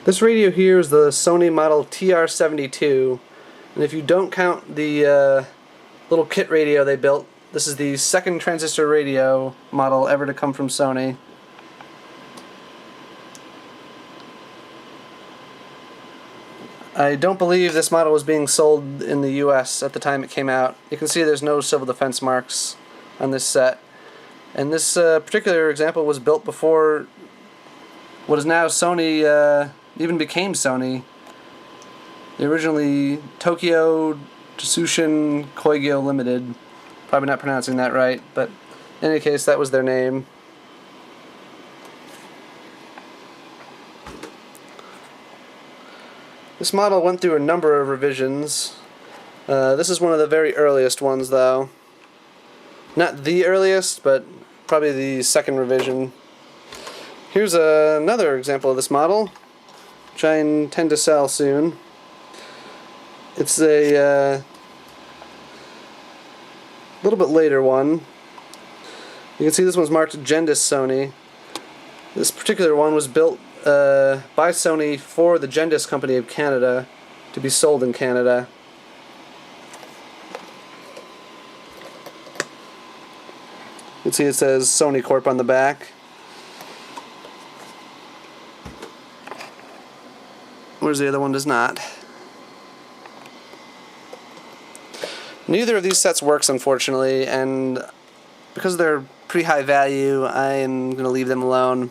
This radio here is the Sony model TR-72, and if you don't count the little kit radio they built, this is the second transistor radio model ever to come from Sony. I don't believe this model was being sold in the US at the time it came out. You can see there's no civil defense marks on this set. And this particular example was built before what is now Sony even became Sony. Originally Tokyo Tsushin Kogyo Ltd. Probably not pronouncing that right, but in any case, that was their name. This model went through a number of revisions. This is one of the very earliest ones, though. Not the earliest, but probably the second revision. Here's another example of this model, which I intend to sell soon. It's a little bit later one. You can see this one's marked Gendis Sony. This particular one was built by Sony for the Gendis company of Canada to be sold in Canada. You can see it says Sony Corp on the back. Whereas the other one does not. Neither of these sets works, unfortunately, and because they're pretty high value, I am going to leave them alone.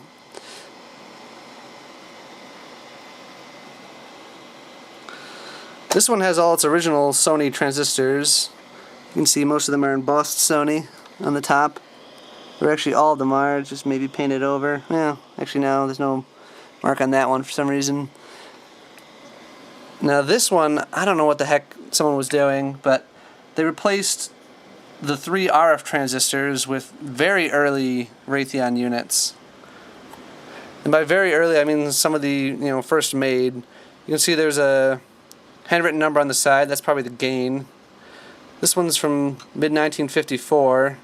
This one has all its original Sony transistors. You can see most of them are embossed Sony on the top. Or actually all of them are, just maybe painted over. Well, actually no, there's no mark on that one for some reason. Now this one, I don't know what the heck someone was doing, but they replaced the 3 RF transistors with very early Raytheon units. And by very early, I mean some of the first made. You can see there's a handwritten number on the side. That's probably the gain. This one's from mid-1954.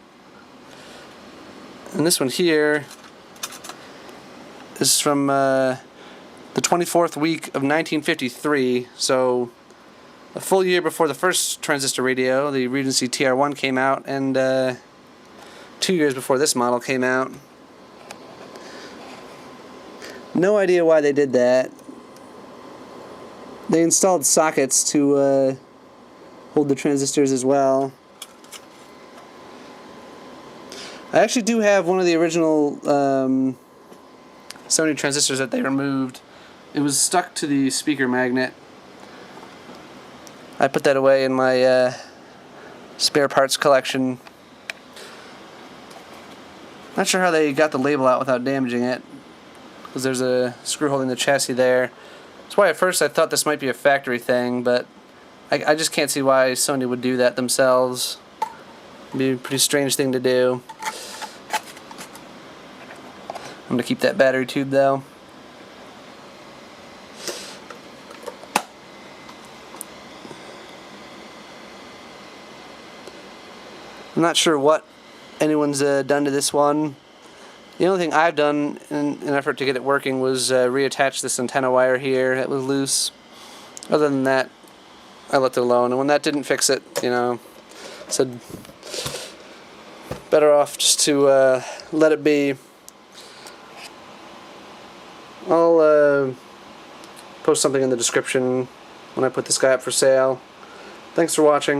And this one here is from the 24th week of 1953, so a full year before the first transistor radio, the Regency TR-1 came out, and 2 years before this model came out. No idea why they did that. They installed sockets to hold the transistors as well. I actually do have one of the original Sony transistors that they removed. It was stuck to the speaker magnet. I put that away in my spare parts collection. Not sure how they got the label out without damaging it, because there's a screw holding the chassis there. That's why at first I thought this might be a factory thing, but I just can't see why Sony would do that themselves. It'd be a pretty strange thing to do. I'm going to keep that battery tube though. I'm not sure what anyone's done to this one. The only thing I've done in an effort to get it working was reattach this antenna wire here that was loose. Other than that, I left it alone. And when that didn't fix it, said better off just to let it be. I'll post something in the description when I put this guy up for sale. Thanks for watching.